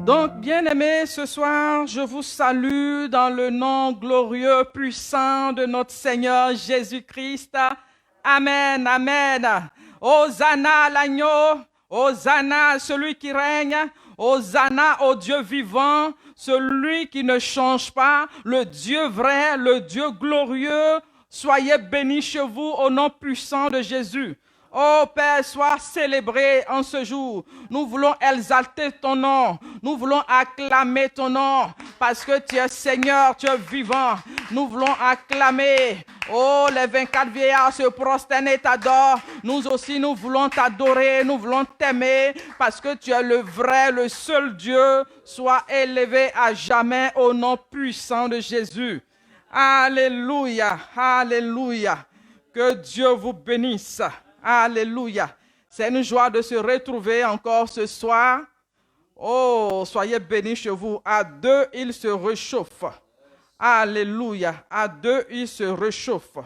Donc, bien-aimés, ce soir, je vous salue dans le nom glorieux, puissant de notre Seigneur Jésus-Christ. Amen, amen. Hosanna à l'agneau, Hosanna à celui qui règne, Hosanna au Dieu vivant, celui qui ne change pas, le Dieu vrai, le Dieu glorieux. Soyez bénis chez vous au nom puissant de Jésus. Oh Père, sois célébré en ce jour. Nous voulons exalter ton nom. Nous voulons acclamer ton nom parce que tu es Seigneur, tu es vivant. Nous voulons acclamer. Oh, les 24 vieillards se prosternent et t'adorent. Nous aussi, nous voulons t'adorer. Nous voulons t'aimer parce que tu es le vrai, le seul Dieu. Sois élevé à jamais au nom puissant de Jésus. Alléluia, alléluia. Que Dieu vous bénisse. Alléluia. C'est une joie de se retrouver encore ce soir. Oh, soyez bénis chez vous. À deux, il se réchauffe. Alléluia. À deux, il se réchauffe.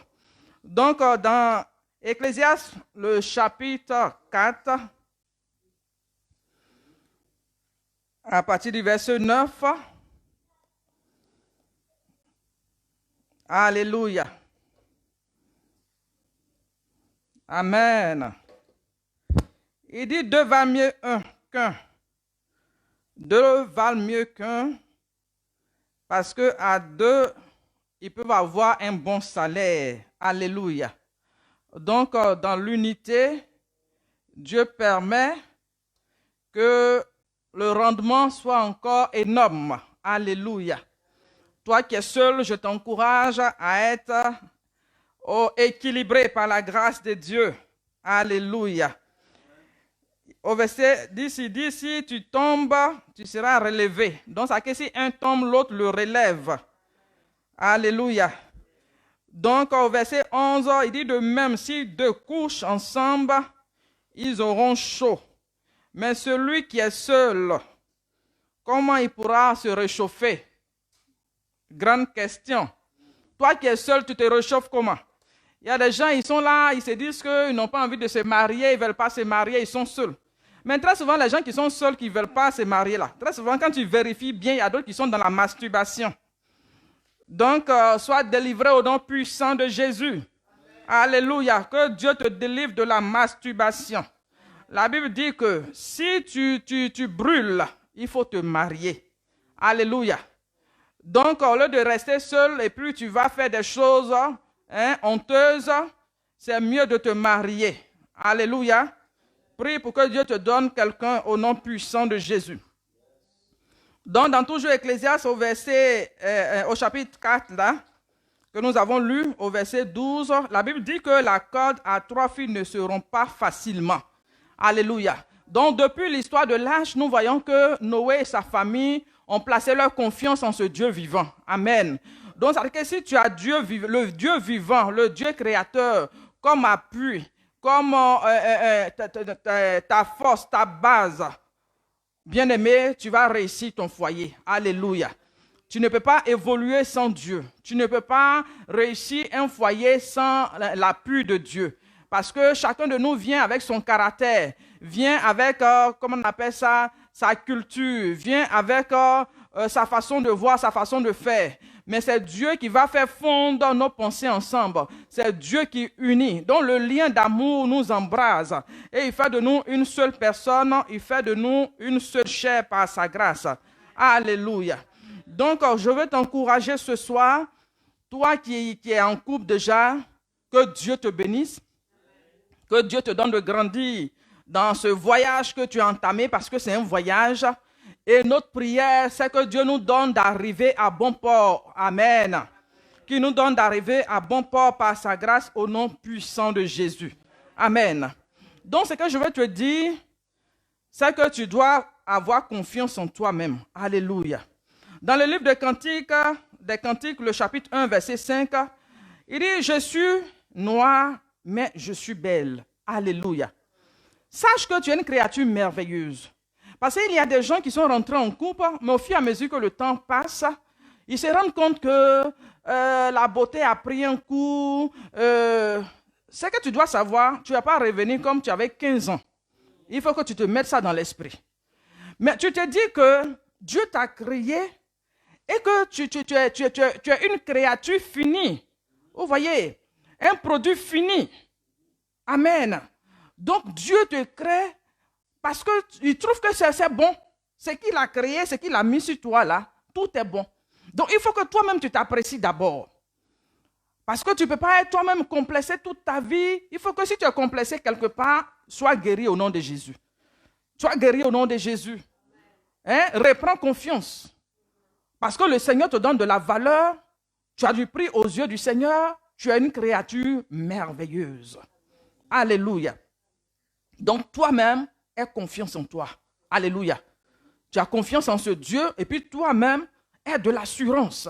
Donc, dans Ecclésiaste, le chapitre 4, à partir du verset 9. Alléluia. Amen. Il dit deux valent mieux qu'un. Deux valent mieux qu'un parce que à deux, ils peuvent avoir un bon salaire. Alléluia. Donc, dans l'unité, Dieu permet que le rendement soit encore énorme. Alléluia. Toi qui es seul, je t'encourage à être équilibré par la grâce de Dieu. Alléluia. Au verset 10, il dit, si tu tombes, tu seras relevé. Donc, ça que si un tombe, l'autre le relève. Alléluia. Donc, au verset 11, il dit de même, si deux couchent ensemble, ils auront chaud. Mais celui qui est seul, comment il pourra se réchauffer? Grande question. Toi qui es seul, tu te réchauffes comment? Il y a des gens, ils sont là, ils se disent qu'ils n'ont pas envie de se marier, ils ne veulent pas se marier, ils sont seuls. Mais très souvent, les gens qui sont seuls, qui ne veulent pas se marier là, très souvent, quand tu vérifies bien, il y a d'autres qui sont dans la masturbation. Donc, sois délivré au nom puissant de Jésus. Alléluia. Que Dieu te délivre de la masturbation. La Bible dit que si tu brûles, il faut te marier. Alléluia. Donc, au lieu de rester seul et puis tu vas faire des choses honteuses, c'est mieux de te marier. Alléluia. Prie pour que Dieu te donne quelqu'un au nom puissant de Jésus. Donc, dans toujours Ecclésiaste, au chapitre 4, là, que nous avons lu, au verset 12, la Bible dit que la corde à trois fils ne se rompt pas facilement. Alléluia. Donc, depuis l'histoire de l'Arche, nous voyons que Noé et sa famille ont placé leur confiance en ce Dieu vivant. Amen. Donc, ça veut dire que si tu as le Dieu vivant, le Dieu créateur, comme appui, comme ta force, ta base, bien-aimé, tu vas réussir ton foyer. Alléluia. Tu ne peux pas évoluer sans Dieu. Tu ne peux pas réussir un foyer sans l'appui de Dieu. Parce que chacun de nous vient avec son caractère, vient avec, comment on appelle ça, sa culture, vient avec sa façon de voir, sa façon de faire. Mais c'est Dieu qui va faire fondre nos pensées ensemble. C'est Dieu qui unit. Donc le lien d'amour nous embrase. Et il fait de nous une seule personne. Il fait de nous une seule chair par sa grâce. Alléluia. Donc je veux t'encourager ce soir. Toi qui es en couple déjà, que Dieu te bénisse. Que Dieu te donne de grandir dans ce voyage que tu as entamé parce que c'est un voyage. Et notre prière, c'est que Dieu nous donne d'arriver à bon port. Amen. Qu'il nous donne d'arriver à bon port par sa grâce au nom puissant de Jésus. Amen. Donc, ce que je veux te dire, c'est que tu dois avoir confiance en toi-même. Alléluia. Dans le livre des Cantiques, le chapitre 1, verset 5, il dit, je suis noire, mais je suis belle. Alléluia. Sache que tu es une créature merveilleuse. Parce qu'il y a des gens qui sont rentrés en couple, mais au fur et à mesure que le temps passe, ils se rendent compte que la beauté a pris un coup. Ce que tu dois savoir, tu ne vas pas revenir comme tu avais 15 ans. Il faut que tu te mettes ça dans l'esprit. Mais tu te dis que Dieu t'a créé et que tu es une créature finie. Vous voyez, un produit fini. Amen. Donc Dieu te crée parce qu'il trouve que c'est bon. Ce qu'il a créé, ce qu'il a mis sur toi là, tout est bon. Donc il faut que toi-même tu t'apprécies d'abord. Parce que tu ne peux pas être toi-même complexé toute ta vie. Il faut que si tu es complexé quelque part, sois guéri au nom de Jésus. Sois guéri au nom de Jésus. Hein? Reprends confiance. Parce que le Seigneur te donne de la valeur. Tu as du prix aux yeux du Seigneur. Tu es une créature merveilleuse. Alléluia. Donc toi-même, aie confiance en toi. Alléluia. Tu as confiance en ce Dieu et puis toi-même, aie de l'assurance.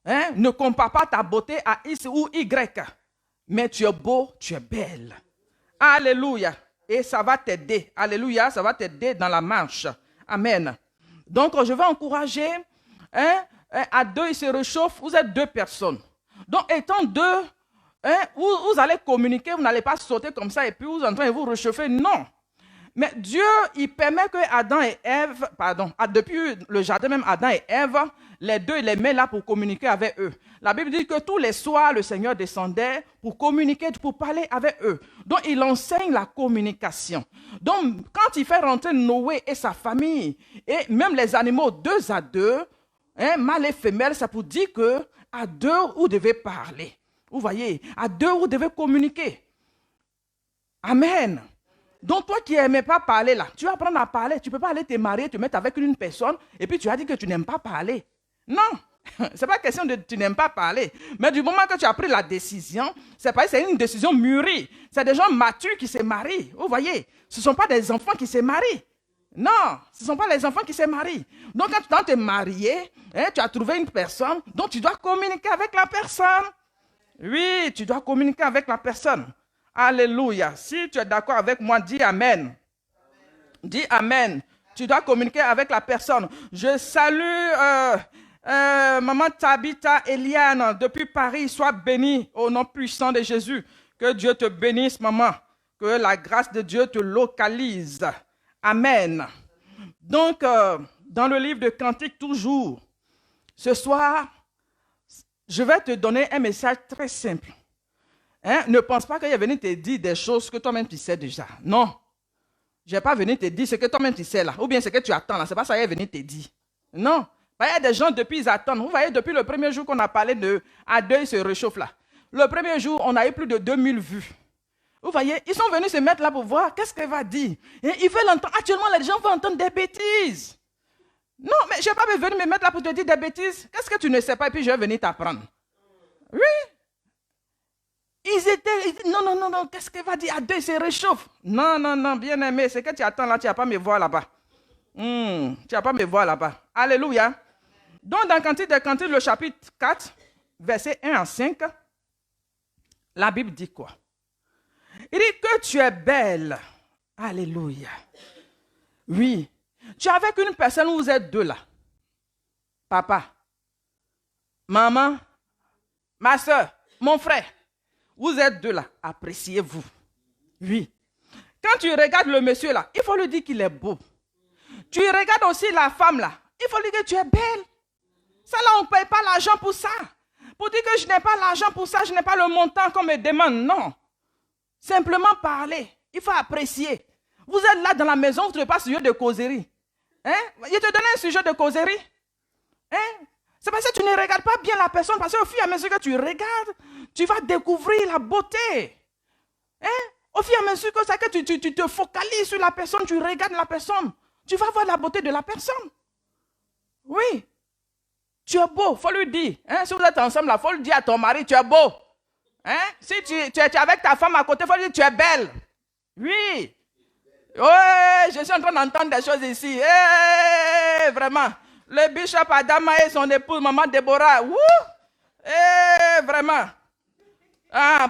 Hein? Ne compare pas ta beauté à X ou Y. Mais tu es beau, tu es belle. Alléluia. Et ça va t'aider. Alléluia, ça va t'aider dans la marche. Amen. Donc, je vais encourager. À deux, il se réchauffe. Vous êtes deux personnes. Donc, étant deux, vous allez communiquer. Vous n'allez pas sauter comme ça et puis vous êtes en train de vous réchauffer. Non. Mais Dieu, il permet que Adam et Ève, depuis le jardin même, Adam et Ève, les deux, il les met là pour communiquer avec eux. La Bible dit que tous les soirs, le Seigneur descendait pour communiquer, pour parler avec eux. Donc, il enseigne la communication. Donc, quand il fait rentrer Noé et sa famille, et même les animaux deux à deux, mâle et femelle, ça pour dire que à deux, vous devez parler. Vous voyez, à deux, vous devez communiquer. Amen. Donc, toi qui n'aimais pas parler là, tu vas apprendre à parler. Tu ne peux pas aller te marier, te mettre avec une personne et puis tu as dit que tu n'aimes pas parler. Non, ce n'est pas question de tu n'aimes pas parler. Mais du moment que tu as pris la décision, c'est une décision mûrie. C'est des gens matures qui se marient. Vous voyez, ce ne sont pas des enfants qui se marient. Non, ce ne sont pas les enfants qui se marient. Donc, quand tu es marié, tu as trouvé une personne, donc tu dois communiquer avec la personne. Oui, tu dois communiquer avec la personne. Alléluia. Si tu es d'accord avec moi, dis Amen. Dis Amen. Tu dois communiquer avec la personne. Je salue Maman Tabitha Eliane depuis Paris. Sois bénie au nom puissant de Jésus. Que Dieu te bénisse, maman. Que la grâce de Dieu te localise. Amen. Donc, dans le livre de Cantiques, toujours, ce soir, je vais te donner un message très simple. Ne pense pas qu'il est venu te dire des choses que toi-même tu sais déjà. Non. Je n'ai pas venu te dire ce que toi-même tu sais là. Ou bien ce que tu attends là. Ce n'est pas ça qu'il est venu te dire. Non. Il y a des gens depuis ils attendent. Vous voyez, depuis le premier jour qu'on a parlé de à deux, ils se réchauffent là. Le premier jour, on a eu plus de 2000 vues. Vous voyez, ils sont venus se mettre là pour voir qu'est-ce qu'elle va dire. Et ils veulent entendre. Actuellement, les gens veulent entendre des bêtises. Non, mais je n'ai pas venu me mettre là pour te dire des bêtises. Qu'est-ce que tu ne sais pas et puis je vais venir t'apprendre. Oui. Ils étaient, non, qu'est-ce qu'elle va dire? À deux, ils se réchauffent. Non, bien aimé, c'est que tu attends là, tu n'as pas me voir là-bas. Tu n'as pas me voir là-bas. Alléluia. Donc, dans Cantique des Cantiques, le chapitre 4, versets 1 à 5, la Bible dit quoi? Il dit que tu es belle. Alléluia. Oui. Tu es avec une personne où vous êtes deux là. Papa, maman, ma soeur, mon frère. Vous êtes deux là, appréciez-vous. Oui. Quand tu regardes le monsieur là, il faut lui dire qu'il est beau. Tu regardes aussi la femme là, il faut lui dire que tu es belle. Ça là, on ne paye pas l'argent pour ça. Pour dire que je n'ai pas l'argent pour ça, je n'ai pas le montant qu'on me demande. Non. Simplement parler. Il faut apprécier. Vous êtes là dans la maison, vous ne trouvez pas sujet de causerie. Il te donne un sujet de causerie. C'est parce que tu ne regardes pas bien la personne, parce qu'au fur et à mesure que tu regardes, tu vas découvrir la beauté. Au fur et à mesure que tu te focalises sur la personne, tu regardes la personne, tu vas voir la beauté de la personne. Oui. Tu es beau, il faut lui dire. Si vous êtes ensemble, il faut lui dire à ton mari, tu es beau. Si tu es avec ta femme à côté, il faut lui dire, tu es belle. Oui. Oui, je suis en train d'entendre des choses ici. Vraiment. Le bishop Adama et son épouse, maman Déborah. Vraiment.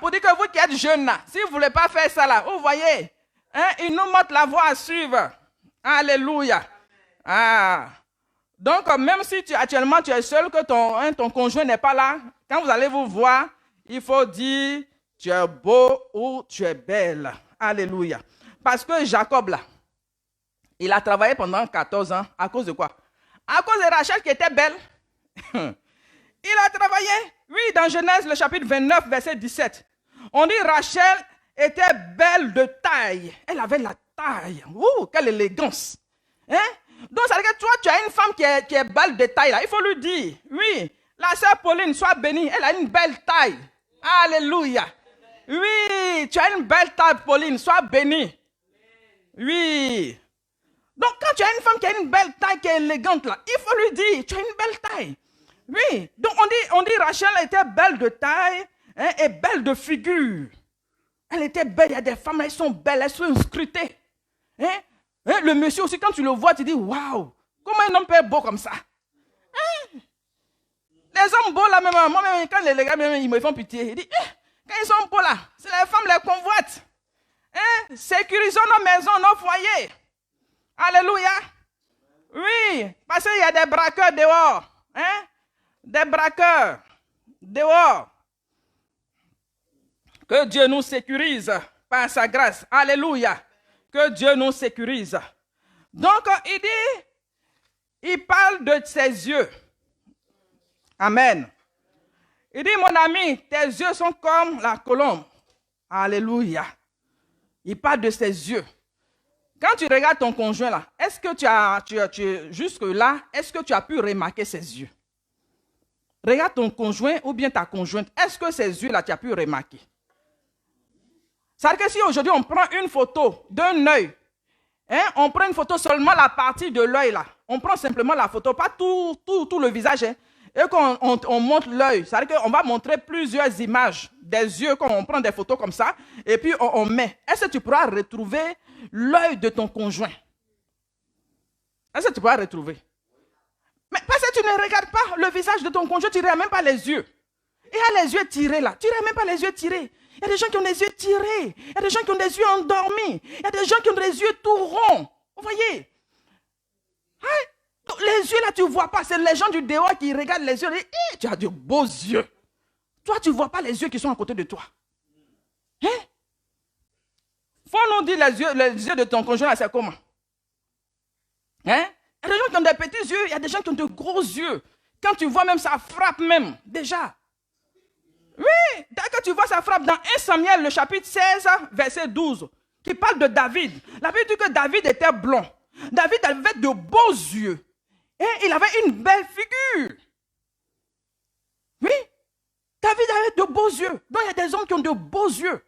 Pour dire que vous qui êtes jeunes là, si vous ne voulez pas faire ça là, vous voyez, ils nous montrent la voie à suivre. Alléluia. Donc, même si actuellement tu es seul, que ton conjoint n'est pas là, quand vous allez vous voir, il faut dire, tu es beau ou tu es belle. Alléluia. Parce que Jacob là, il a travaillé pendant 14 ans. À cause de quoi? À cause de Rachel qui était belle. Il a travaillé. Oui, dans Genèse, le chapitre 29, verset 17. On dit Rachel était belle de taille. Elle avait la taille. Ouh, quelle élégance. Hein? Donc, ça veut dire que toi, tu as une femme qui est belle de taille. Là. Il faut lui dire, oui, la sœur Pauline, sois bénie. Elle a une belle taille. Alléluia. Oui, tu as une belle taille, Pauline. Sois bénie. Oui. Donc, quand tu as une femme qui a une belle taille, qui est élégante, là, il faut lui dire, tu as une belle taille. Oui. Donc, on dit Rachel était belle de taille, hein, et belle de figure. Elle était belle. Il y a des femmes, elles sont belles, elles sont scrutées. Hein? Hein? Le monsieur aussi, quand tu le vois, tu dis, waouh, comment un homme peut être beau comme ça? Hein? Les hommes beaux là, même, moi-même, quand les gars, même, ils me font pitié. Ils disent, quand ils sont beaux là, c'est les femmes les convoitent. Hein? Sécurisons nos maisons, nos foyers. Alléluia. Oui, parce qu'il y a des braqueurs dehors. Hein? Des braqueurs dehors. Que Dieu nous sécurise par sa grâce. Alléluia. Que Dieu nous sécurise. Donc, il parle de ses yeux. Amen. Il dit, mon ami, tes yeux sont comme la colombe. Alléluia. Il parle de ses yeux. Quand tu regardes ton conjoint là, est-ce que jusque-là, est-ce que tu as pu remarquer ses yeux? Regarde ton conjoint ou bien ta conjointe. Est-ce que ses yeux là, tu as pu remarquer? Ça veut dire que si aujourd'hui on prend une photo d'un œil, hein, on prend une photo seulement la partie de l'œil là. On prend simplement la photo, pas tout le visage. Hein, et quand on montre l'œil, ça veut dire qu'on va montrer plusieurs images des yeux quand on prend des photos comme ça. Et puis on met. Est-ce que tu pourras retrouver l'œil de ton conjoint? Est-ce que tu pourras retrouver? Mais parce que tu ne regardes pas le visage de ton conjoint, tu ne regardes même pas les yeux. Il y a les yeux tirés là. Tu ne regardes même pas les yeux tirés. Il y a des gens qui ont des yeux tirés. Il y a des gens qui ont des yeux endormis. Il y a des gens qui ont des yeux tout ronds. Vous voyez? Hein? Les yeux là, tu ne vois pas. C'est les gens du dehors qui regardent les yeux. Et disent, tu as de beaux yeux. Toi, tu ne vois pas les yeux qui sont à côté de toi. Hein? Faut nous dire les yeux de ton conjoint, c'est comment? Hein? Il y a des gens qui ont des petits yeux. Il y a des gens qui ont de gros yeux. Quand tu vois même, ça frappe même. Déjà. Oui, dès que tu vois ça frappe dans 1 Samuel, le chapitre 16, verset 12, qui parle de David. La Bible dit que David était blond. David avait de beaux yeux. Et il avait une belle figure. Oui, David avait de beaux yeux. Donc il y a des hommes qui ont de beaux yeux.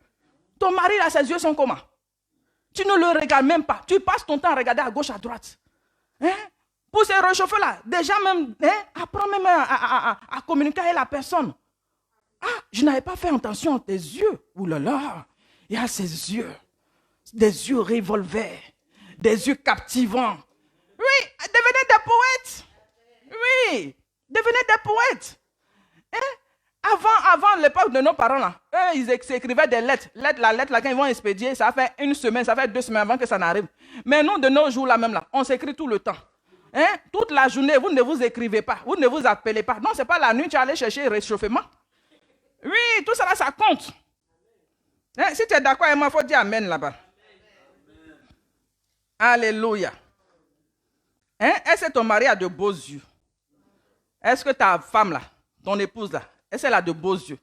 Ton mari, là, ses yeux sont comment? Tu ne le regardes même pas. Tu passes ton temps à regarder à gauche, à droite. Hein? Pour se réchauffer là, déjà même, hein, apprends même à communiquer avec la personne. Ah, je n'avais pas fait attention à tes yeux. Ouh là là, il y a ses yeux. Des yeux revolver. Des yeux captivants. Oui, devenez des poètes. Oui, devenez des poètes. Hein? Avant l'époque de nos parents, là, eux, ils écrivaient des lettres. La lettre, là, quand ils vont expédier, ça fait 1 semaine, ça fait 2 semaines avant que ça n'arrive. Mais nous, de nos jours, là même, là, on s'écrit tout le temps. Hein? Toute la journée, vous ne vous écrivez pas. Vous ne vous appelez pas. Non, ce n'est pas la nuit, tu es allé chercher réchauffement. Oui, tout ça là, ça compte. Hein? Si tu es d'accord avec moi, il faut dire amen là-bas. Alléluia. Hein? Est-ce que ton mari a de beaux yeux? Est-ce que ta femme là, ton épouse là, est-ce qu'elle a de beaux yeux?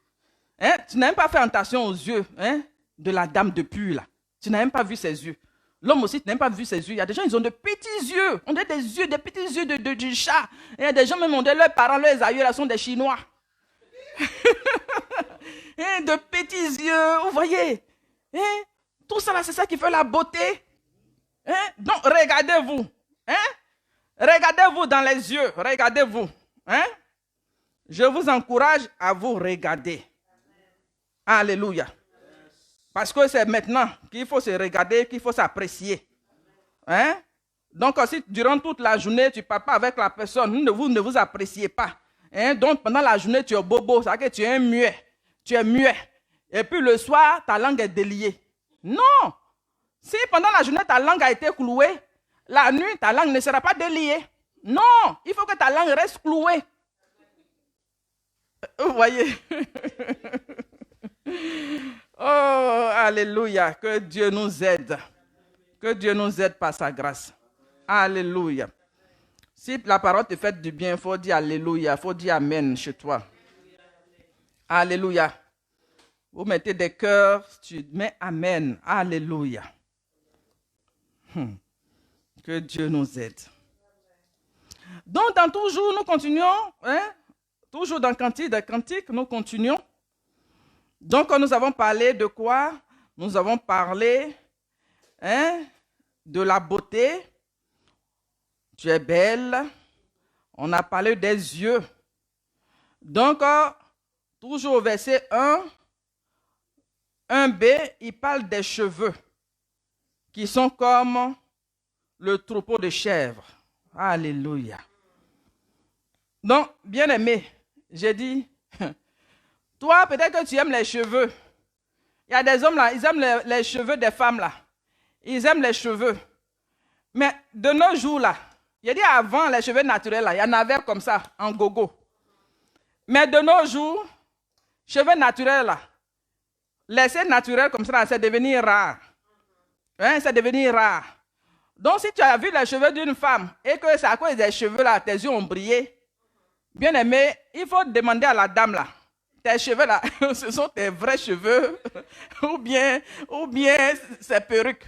Hein? Tu n'as même pas fait attention aux yeux, hein, de la dame de Pu là. Tu n'as même pas vu ses yeux. L'homme aussi, tu n'as même pas vu ses yeux. Il y a des gens, ils ont de petits yeux. On a des yeux, des petits yeux du chat. Il y a des gens, même, leurs parents, leurs aïeux là sont des Chinois. Hein, de petits yeux, vous voyez. Hein? Tout ça là, c'est ça qui fait la beauté. Hein? Donc, regardez-vous. Hein? Regardez-vous dans les yeux. Regardez-vous. Hein? Je vous encourage à vous regarder. Alléluia. Parce que c'est maintenant qu'il faut se regarder, qu'il faut s'apprécier. Hein? Donc, si durant toute la journée, tu ne parles pas avec la personne, vous ne vous appréciez pas. Hein? Donc, pendant la journée, tu es bobo, ça veut dire que tu es muet. Tu es muet. Et puis le soir, ta langue est déliée. Non. Si pendant la journée, ta langue a été clouée, la nuit, ta langue ne sera pas déliée. Non. Il faut que ta langue reste clouée. Vous voyez? Oh, alléluia. Que Dieu nous aide. Que Dieu nous aide par sa grâce. Alléluia. Si la parole te fait du bien, il faut dire Alléluia, il faut dire Amen chez toi. Alléluia. Vous mettez des cœurs, tu mets Amen. Alléluia. Que Dieu nous aide. Donc, dans toujours, nous continuons. Toujours dans Cantique des Cantiques, nous continuons. Donc, nous avons parlé de quoi? Nous avons parlé de la beauté. Tu es belle. On a parlé des yeux. Donc, toujours au verset 1b, il parle des cheveux qui sont comme le troupeau de chèvres. Alléluia. Donc, bien-aimé, j'ai dit, toi, peut-être que tu aimes les cheveux. Il y a des hommes là, ils aiment les cheveux des femmes là. Ils aiment les cheveux. Mais de nos jours là, j'ai dit avant les cheveux naturels là, il y en avait comme ça, en gogo. Mais de nos jours, cheveux naturels là, laisser naturel comme ça, c'est devenu rare. C'est devenu rare. Donc si tu as vu les cheveux d'une femme et que c'est à cause des cheveux là, tes yeux ont brillé, bien aimé, il faut demander à la dame là, tes cheveux là, ce sont tes vrais cheveux ou bien c'est perruque.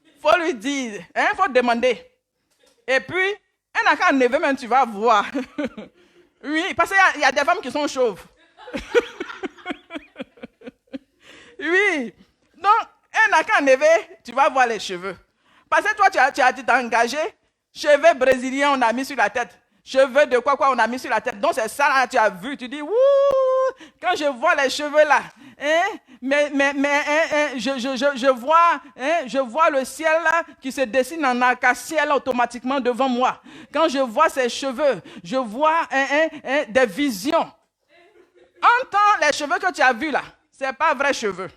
Il faut lui dire, il faut demander. Et puis, elle n'a qu'à enlever même, tu vas voir. Oui, parce qu'il y a des femmes qui sont chauves. Oui, donc elle n'a qu'à enlever, tu vas voir les cheveux. Parce que toi, tu t'es engagé, cheveux brésiliens, on a mis sur la tête. Cheveux de quoi, on a mis sur la tête. Donc c'est ça, là, tu as vu, tu dis, wouh, quand je vois les cheveux là, je vois le ciel là qui se dessine en arc-en-ciel automatiquement devant moi. Quand je vois ces cheveux, je vois des visions. En temps, les cheveux que tu as vus là, ce n'est pas vrais cheveux.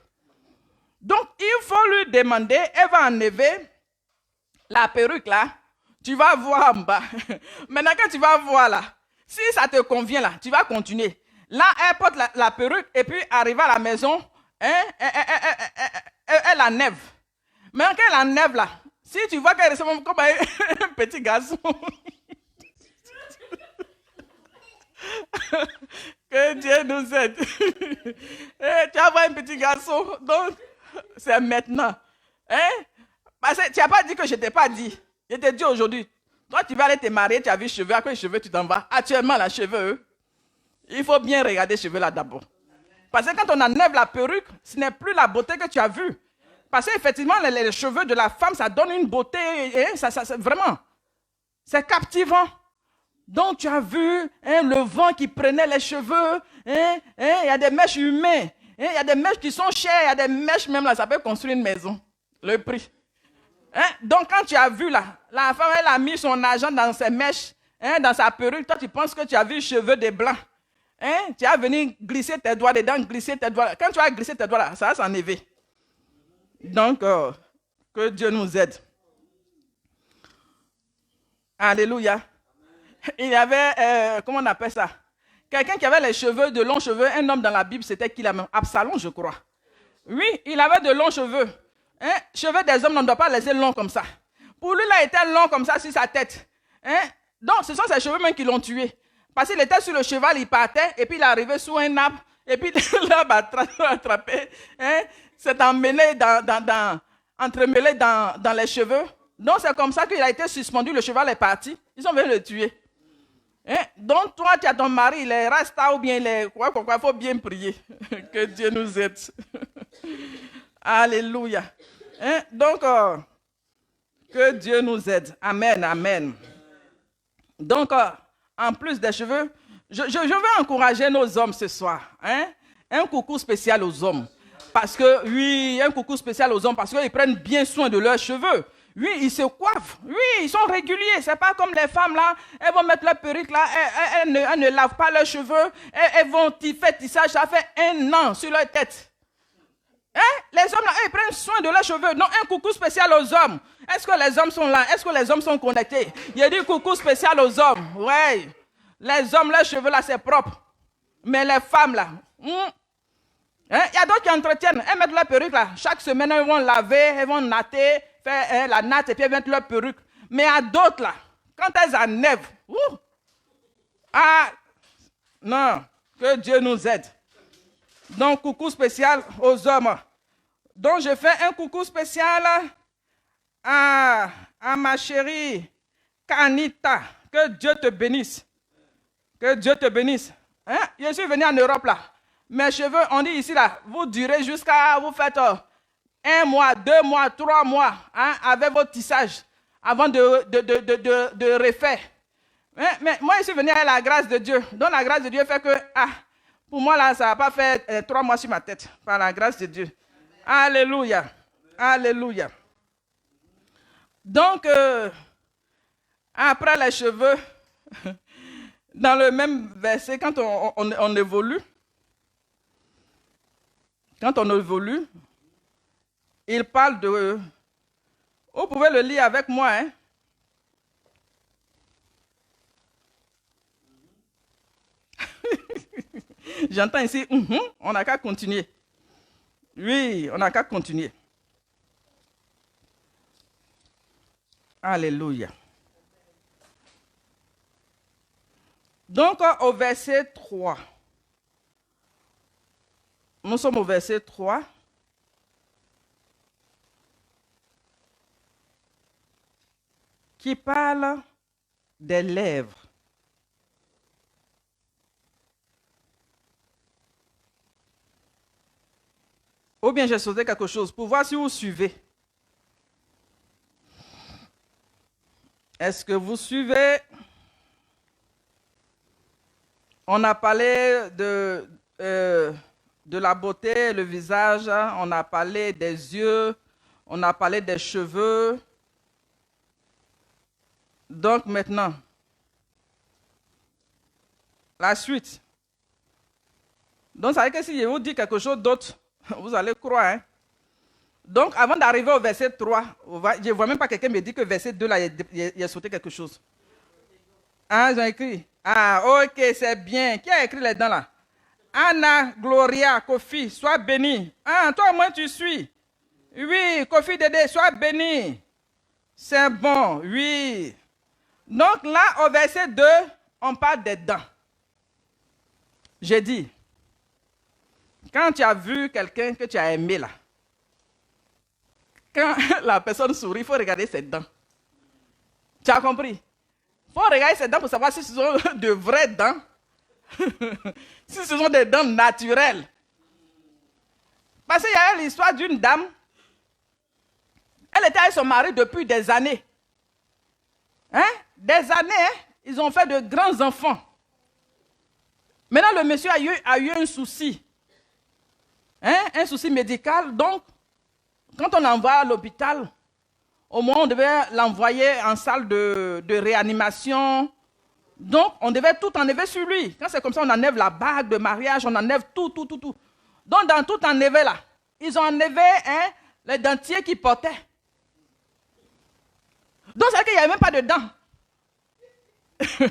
Donc, il faut lui demander, elle va enlever la perruque là, tu vas voir en bas. Maintenant, quand tu vas voir là, si ça te convient là, tu vas continuer. Là, elle porte la perruque et puis arrive à la maison, elle enlève. Mais quand elle enlève là, si tu vois qu'elle ressemble comme un petit garçon, que Dieu nous aide. Tu vas voir un petit garçon, donc c'est maintenant. Parce que tu n'as pas dit que je ne t'ai pas dit. Je t'ai dit aujourd'hui. Toi, tu vas aller te marier, tu as vu les cheveux, après les cheveux, tu t'en vas. Actuellement, les cheveux, il faut bien regarder les cheveux là d'abord. Parce que quand on enlève la perruque, ce n'est plus la beauté que tu as vue. Parce qu'effectivement, les cheveux de la femme, ça donne une beauté, vraiment, c'est captivant. Donc, tu as vu le vent qui prenait les cheveux. Il y a des mèches humaines. Il y a des mèches qui sont chères. Il y a des mèches même là, ça peut construire une maison. Le prix. Donc, quand tu as vu là, la femme, elle a mis son argent dans ses mèches, dans sa perruque. Toi, tu penses que tu as vu les cheveux des blancs. Tu as venu glisser tes doigts dedans, glisser tes doigts. Quand tu as glissé tes doigts là, ça va s'enlever. Donc, que Dieu nous aide. Alléluia. Il y avait, comment on appelle ça? Quelqu'un qui avait les cheveux, de longs cheveux. Un homme dans la Bible, c'était qui là même? Absalom, je crois. Oui, il avait de longs cheveux. Cheveux des hommes, on ne doit pas laisser long comme ça. Pour lui, là, il était long comme ça sur sa tête. Donc, ce sont ses cheveux même qui l'ont tué. Parce qu'il était sur le cheval, il partait, et puis il arrivait sous un arbre, et puis l'arbre a attrapé. C'est entremêlé dans les cheveux. Donc, c'est comme ça qu'il a été suspendu, le cheval est parti. Ils ont venus le tuer. Donc, toi, tu as ton mari, il est rasta ou bien il est quoi, il faut bien prier. Que Dieu nous aide. Alléluia. Donc, que Dieu nous aide. Amen, amen. Donc, en plus des cheveux, je veux encourager nos hommes ce soir. Un coucou spécial aux hommes. Parce que, oui, un coucou spécial aux hommes parce qu'ils prennent bien soin de leurs cheveux. Oui, ils se coiffent. Oui, ils sont réguliers. C'est pas comme les femmes là. Elles vont mettre leur perruque là. Elles ne lavent pas leurs cheveux. Elles vont faire tissage. Ça fait 1 an sur leur tête. Les hommes là, ils prennent soin de leurs cheveux. Non, un coucou spécial aux hommes. Est-ce que les hommes sont là? Est-ce que les hommes sont connectés? Il a dit coucou spécial aux hommes. Ouais. Les hommes, leurs cheveux là, c'est propre. Mais les femmes là, il y a d'autres qui entretiennent. Elles mettent leur perruque là. Chaque semaine, elles vont laver, elles vont natter, faire la natte et puis elles mettent leur perruque. Mais il y a d'autres là, quand elles enlèvent, ah, non, que Dieu nous aide. Donc, coucou spécial aux hommes. Donc, je fais un coucou spécial à ma chérie Kanita. Que Dieu te bénisse. Que Dieu te bénisse. Hein? Je suis venu en Europe là. Mes cheveux, on dit ici là, vous durez jusqu'à, vous faites 1 mois, 2 mois, 3 mois, hein, avec votre tissage, avant de refaire. Mais moi, je suis venu avec la grâce de Dieu. Donc la grâce de Dieu fait que, pour moi là, ça n'a pas fait 3 mois sur ma tête, par la grâce de Dieu. Alléluia. Alléluia. Donc, après les cheveux, dans le même verset, quand on évolue, il parle de... Vous pouvez le lire avec moi, hein? J'entends ici, on n'a qu'à continuer. Oui, on n'a qu'à continuer. Alléluia. Donc, au verset 3. Nous sommes au verset 3. Qui parle des lèvres. Ou bien j'ai sauté quelque chose pour voir si vous suivez. Est-ce que vous suivez? On a parlé de la beauté, le visage, on a parlé des yeux, on a parlé des cheveux. Donc maintenant, la suite. Donc ça veut dire que si je vous dis quelque chose d'autre, vous allez croire. Hein? Donc avant d'arriver au verset 3, je ne vois même pas quelqu'un me dire que verset 2, là, il a sauté quelque chose. Ah, ils ont écrit. Ah, ok, c'est bien. Qui a écrit là-dedans là? Anna, Gloria, Kofi, sois béni. Ah, toi, moi, tu suis. Oui, Kofi Dédé, sois béni. C'est bon, oui. Donc là, au verset 2, on parle des dents. J'ai dit, quand tu as vu quelqu'un que tu as aimé là, quand la personne sourit, il faut regarder ses dents. Tu as compris? Il faut regarder ses dents pour savoir si ce sont de vraies dents, si ce sont des dents naturelles. Parce qu'il y a l'histoire d'une dame, elle était avec son mari depuis des années. Hein? Des années, hein? Ils ont fait de grands enfants. Maintenant, le monsieur a eu un souci. Hein? Un souci médical. Donc, quand on l'envoie à l'hôpital, au moins on devait l'envoyer en salle de réanimation. Donc, on devait tout enlever sur lui. Quand c'est comme ça, on enlève la bague de mariage, on enlève tout. Donc, dans tout enlevé là, ils ont enlevé les dentiers qu'il portait. Donc, c'est qu'il n'y avait même pas de dents.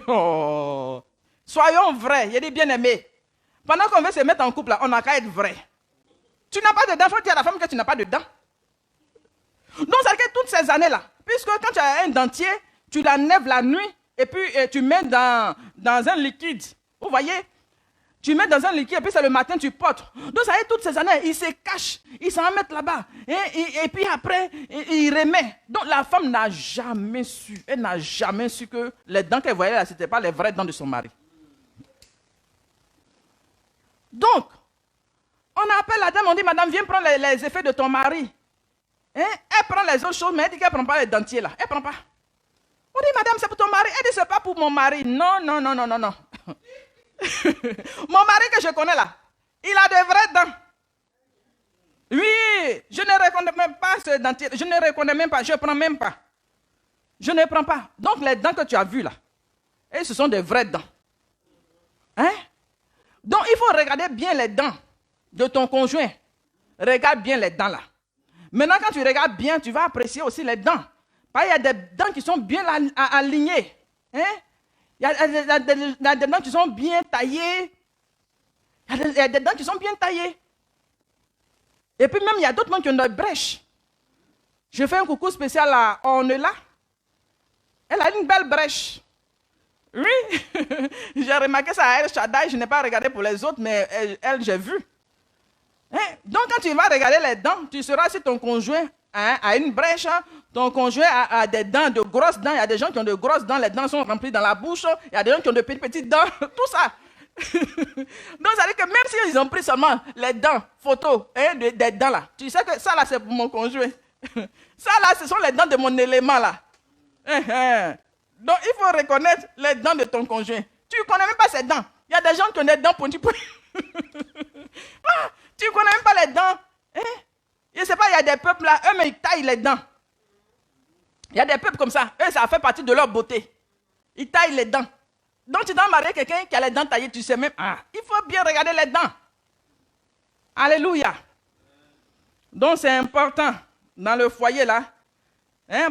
Oh. Soyons vrais, il y a des bien-aimés. Pendant qu'on veut se mettre en couple, là, on n'a qu'à être vrai. Tu n'as pas de dents, il faut dire à la femme que tu n'as pas de dents. Donc, c'est que toutes ces années-là, puisque quand tu as un dentier, tu l'enlèves la nuit et puis tu mets dans un liquide. Vous voyez? Tu mets dans un liquide et puis c'est le matin tu portes. Donc, ça y est, toutes ces années, il se cache, il s'en met là-bas. Et puis après, il remet. Donc, la femme n'a jamais su, elle n'a jamais su que les dents qu'elle voyait là, ce n'étaient pas les vraies dents de son mari. Donc, on appelle la dame, on dit, madame, viens prendre les effets de ton mari. Hein? Elle prend les autres choses, mais elle dit qu'elle ne prend pas les dentiers là. Elle ne prend pas. On dit, madame, c'est pour ton mari. Elle dit, c'est pas pour mon mari. Non. Mon mari que je connais là, il a de vraies dents. Oui, je ne reconnais même pas ce dentier. Je ne reconnais même pas, je ne prends même pas. Je ne prends pas. Donc les dents que tu as vues là, et ce sont des vraies dents. Hein? Donc il faut regarder bien les dents de ton conjoint. Regarde bien les dents là. Maintenant quand tu regardes bien, tu vas apprécier aussi les dents. Parce qu'il y a des dents qui sont bien alignées. Hein? Il y a des dents qui sont bien taillées. Il y a des dents qui sont bien taillées. Et puis même, il y a d'autres dents qui ont des brèches. Je fais un coucou spécial à Ornella. Elle a une belle brèche. Oui, j'ai remarqué ça à El Shaddai, je n'ai pas regardé pour les autres, mais elle j'ai vu. Hein? Donc quand tu vas regarder les dents, tu sauras si ton conjoint a une brèche, ton conjoint a des dents, de grosses dents. Il y a des gens qui ont de grosses dents, les dents sont remplies dans la bouche, il y a des gens qui ont de petites dents, tout ça. Donc ça veut dire que même s'ils ont pris seulement les dents, photos des dents là, tu sais que ça là c'est pour mon conjoint. Ça là ce sont les dents de mon élément là. Donc il faut reconnaître les dents de ton conjoint. Tu ne connais même pas ses dents. Il y a des gens qui ont des dents pointues. Tu ne connais même pas les dents. Je ne sais pas, il y a des peuples là, eux mais ils taillent les dents. Il y a des peuples comme ça, eux ça fait partie de leur beauté. Ils taillent les dents. Donc tu dois marier quelqu'un qui a les dents taillées, tu sais même, il faut bien regarder les dents. Alléluia. Donc c'est important dans le foyer là,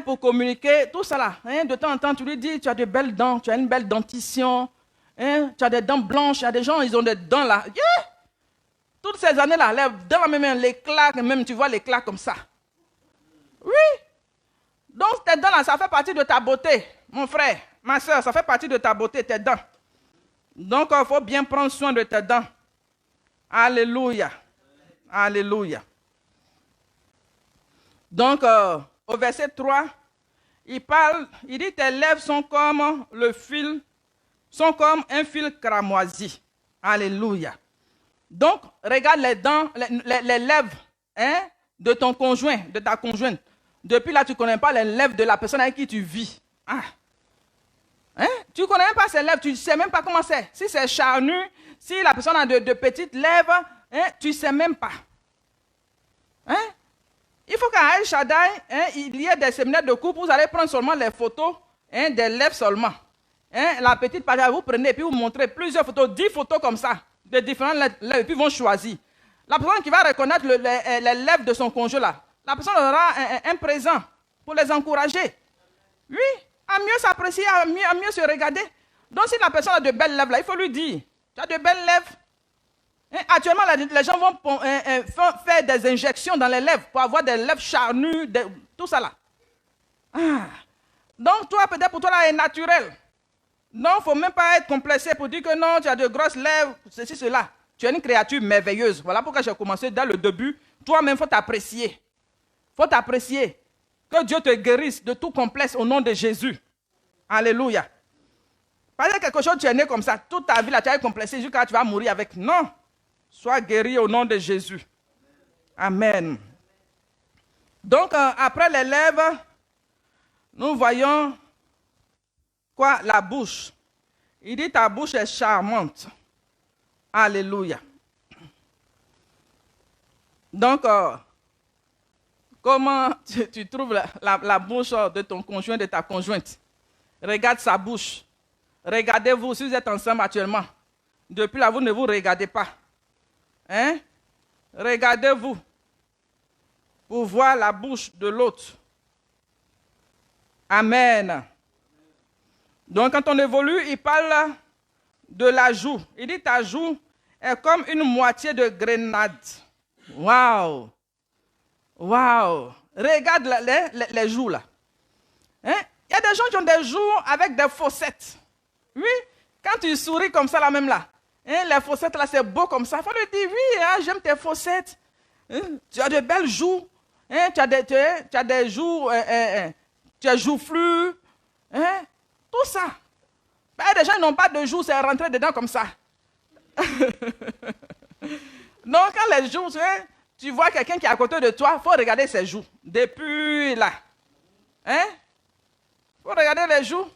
pour communiquer, tout ça là. De temps en temps tu lui dis, tu as de belles dents, tu as une belle dentition, tu as des dents blanches, il y a des gens, ils ont des dents là. Yeah! Toutes ces années là, les dents même, les claques, même tu vois les claques comme ça. Oui. Donc tes dents là, ça fait partie de ta beauté, mon frère. Ma soeur, ça fait partie de ta beauté, tes dents. Donc, il faut bien prendre soin de tes dents. Alléluia. Alléluia. Donc, au verset 3, il dit, tes lèvres sont comme le fil, sont comme un fil cramoisi. Alléluia. Donc, regarde les dents, les lèvres de ton conjoint, de ta conjointe. Depuis là, tu ne connais pas les lèvres de la personne avec qui tu vis. Tu ne connais même pas ses lèvres, tu ne sais même pas comment c'est. Si c'est charnu, si la personne a de petites lèvres, tu ne sais même pas. Il faut qu'à El Shaddai, il y ait des séminaires de couple, vous allez prendre seulement les photos des lèvres seulement. La petite page, vous prenez et puis vous montrez plusieurs photos, 10 photos comme ça, de différentes lèvres, et puis vont choisir. La personne qui va reconnaître les lèvres de son conjoint là, la personne aura un présent pour les encourager. Oui. À mieux s'apprécier, à mieux se regarder. Donc si la personne a de belles lèvres, là, il faut lui dire, tu as de belles lèvres. Actuellement, les gens vont faire des injections dans les lèvres pour avoir des lèvres charnues, tout ça là. Donc toi, peut-être pour toi, là, est naturel. Donc il ne faut même pas être complexé pour dire que non, tu as de grosses lèvres, ceci, cela. Tu es une créature merveilleuse. Voilà pourquoi j'ai commencé dès le début. Toi-même, il faut t'apprécier. Il faut t'apprécier. Que Dieu te guérisse de tout complexe au nom de Jésus. Alléluia. Pas quelque chose, tu es né comme ça, toute ta vie, là, tu es complexé jusqu'à tu vas mourir avec. Non. Sois guéri au nom de Jésus. Amen. Donc, après les lèvres, nous voyons quoi? La bouche. Il dit ta bouche est charmante. Alléluia. Donc, comment tu trouves la bouche de ton conjoint, de ta conjointe? Regarde sa bouche. Regardez-vous, si vous êtes ensemble actuellement. Depuis là, vous ne vous regardez pas. Regardez-vous pour voir la bouche de l'autre. Amen. Donc, quand on évolue, il parle de la joue. Il dit ta joue est comme une moitié de grenade. Waouh! Waouh! Regarde les joues là. Il y a des gens qui ont des joues avec des fossettes. Oui, quand tu souris comme ça là même là, les fossettes là c'est beau comme ça. Il faut lui dire oui, j'aime tes fossettes. Tu as de belles joues. Tu as des joues, tu as joufflu. Tout ça. Il y a des gens qui n'ont pas de joues, c'est rentré dedans comme ça. Donc quand les joues, tu vois quelqu'un qui est à côté de toi, il faut regarder ses joues. Depuis là. Il faut regarder les joues.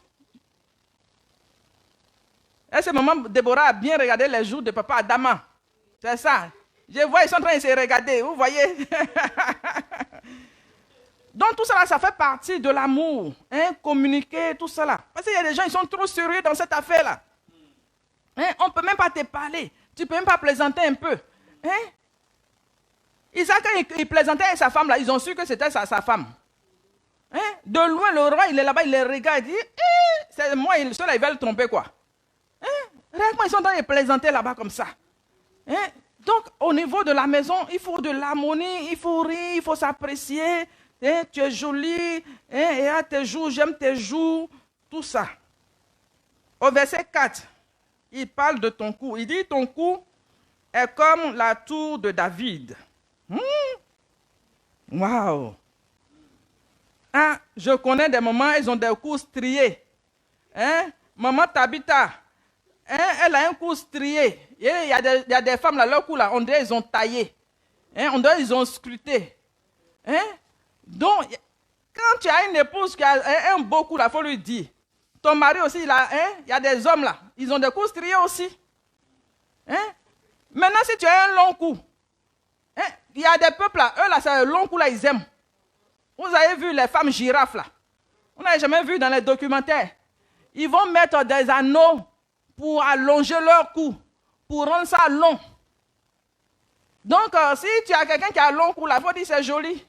À ce moment, Déborah a bien regardé les joues de papa Adama. C'est ça. Je vois, ils sont en train de se regarder. Vous voyez? Donc tout ça, ça fait partie de l'amour. Communiquer, tout ça là. Parce qu'il y a des gens, ils sont trop sérieux dans cette affaire-là. On ne peut même pas te parler. Tu ne peux même pas plaisanter un peu. Isaac, quand il plaisantait avec sa femme, là, ils ont su que c'était sa femme. De loin, le roi, il est là-bas, il les regarde, il dit, c'est moi, ceux-là, ils veulent tromper quoi. Regarde moi, ils sont en train de plaisanter là-bas comme ça. Donc, au niveau de la maison, il faut de l'harmonie, il faut rire, il faut s'apprécier. Tu es jolie, et à tes joues, j'aime tes joues. tout ça. Au verset 4, il parle de ton cou. Il dit ton cou est comme la tour de David. Waouh! Ah, je connais des mamans, ils ont des cous striés. Hein? Maman Tabitha, hein? Elle a un cou strié. Il y a des femmes là, leur cou là, on dirait ils ont taillé. Hein? On dirait ils ont scruté. Hein? Donc, quand tu as une épouse qui a un beau cou là, il faut lui dire. Ton mari aussi, il y a des hommes là, ils ont des coups striés aussi. Hein? Maintenant, si tu as un long cou, hein? Il y a des peuples là, eux là, c'est un long cou là, ils aiment. Vous avez vu les femmes girafes là? On n'a jamais vu dans les documentaires. Ils vont mettre des anneaux pour allonger leur cou, pour rendre ça long. Donc, si tu as quelqu'un qui a un long cou là, il faut dire c'est joli.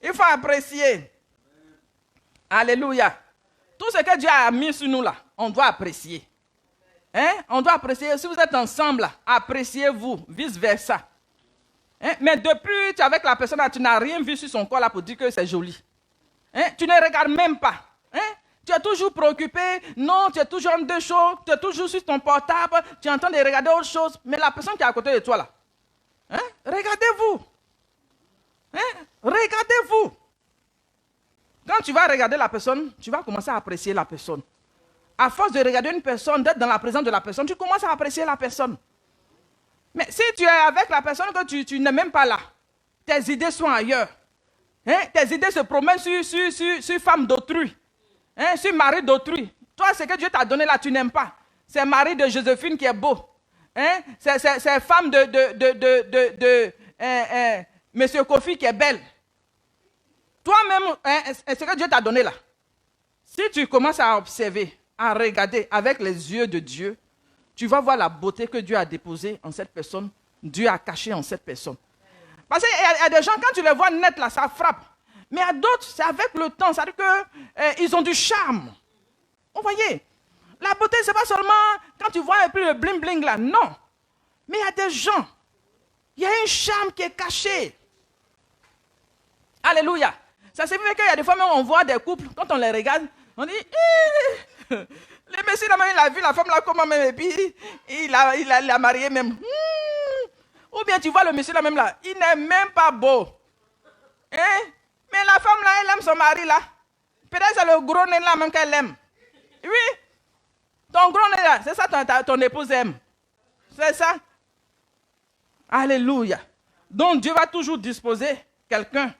Il faut apprécier. Alléluia. Tout ce que Dieu a mis sur nous là, on doit apprécier. Hein? On doit apprécier. Si vous êtes ensemble là, appréciez-vous, vice versa. Hein? Mais depuis tu es avec la personne là, tu n'as rien vu sur son corps là pour dire que c'est joli. Hein? Tu ne regardes même pas. Hein? Tu es toujours préoccupé. Non, tu es toujours en deux choses. Tu es toujours sur ton portable. Tu es en train de regarder autre chose. Mais la personne qui est à côté de toi là, hein? Regardez-vous. Hein? Regardez-vous. Quand tu vas regarder la personne, tu vas commencer à apprécier la personne. À force de regarder une personne, d'être dans la présence de la personne, tu commences à apprécier la personne. Mais si tu es avec la personne que tu n'es même pas là, tes idées sont ailleurs. Hein? Tes idées se promènent sur femme d'autrui, hein? Sur mari d'autrui. Toi, ce que Dieu t'a donné là, tu n'aimes pas. C'est mari de Joséphine qui est beau. Hein? C'est femme de Monsieur Kofi qui est belle. Toi-même, hein, ce que Dieu t'a donné là, si tu commences à observer, à regarder avec les yeux de Dieu, tu vas voir la beauté que Dieu a déposée en cette personne, Dieu a caché en cette personne. Parce qu'il y a des gens, quand tu les vois net là, ça frappe. Mais il y a d'autres, c'est avec le temps, c'est-à-dire qu'ils ont du charme. Vous voyez, la beauté, ce n'est pas seulement quand tu vois un peu le bling-bling là, non. Mais il y a des gens, il y a un charme qui est caché. Alléluia. Ça signifie qu'il y a des fois même on voit des couples, quand on les regarde, on dit, le monsieur là, il a vu la femme là comment même, et puis il a marié même. Ou bien tu vois le monsieur là même là, il n'est même pas beau. Hein? Mais la femme là, elle aime son mari là. Peut-être c'est le gros nez là même qu'elle aime. Oui. Ton gros nez là, c'est ça ton épouse aime. C'est ça. Alléluia. Donc Dieu va toujours disposer quelqu'un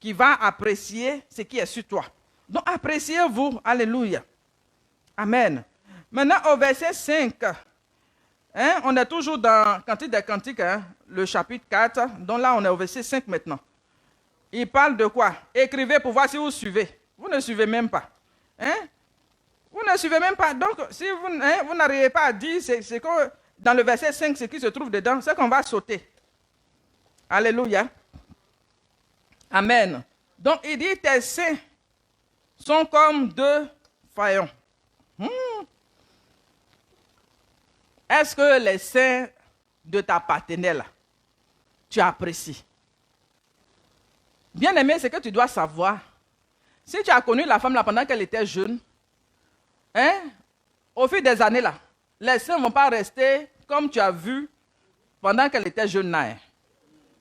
qui va apprécier ce qui est sur toi. Donc, appréciez-vous. Alléluia. Amen. Maintenant, au verset 5, hein, on est toujours dans Cantique des Cantiques, hein, le chapitre 4. Donc là, on est au verset 5 maintenant. Il parle de quoi? Écrivez pour voir si vous suivez. Vous ne suivez même pas. Hein? Vous ne suivez même pas. Donc, si vous n'arrivez pas à dire, c'est que dans le verset 5, ce qui se trouve dedans, c'est qu'on va sauter. Alléluia. Amen. Donc, il dit, tes seins sont comme deux faïons. Est-ce que les seins de ta partenaire, tu apprécies? Bien aimé, c'est que tu dois savoir. Si tu as connu la femme là pendant qu'elle était jeune, hein, au fil des années, là, les seins ne vont pas rester comme tu as vu pendant qu'elle était jeune. Là,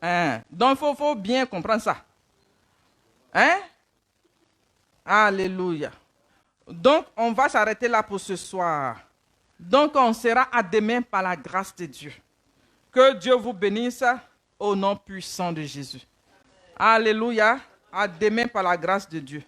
hein. Donc, il faut bien comprendre ça. Hein? Alléluia. Donc, on va s'arrêter là pour ce soir. Donc, on sera à demain par la grâce de Dieu. Que Dieu vous bénisse au nom puissant de Jésus. Alléluia. À demain par la grâce de Dieu.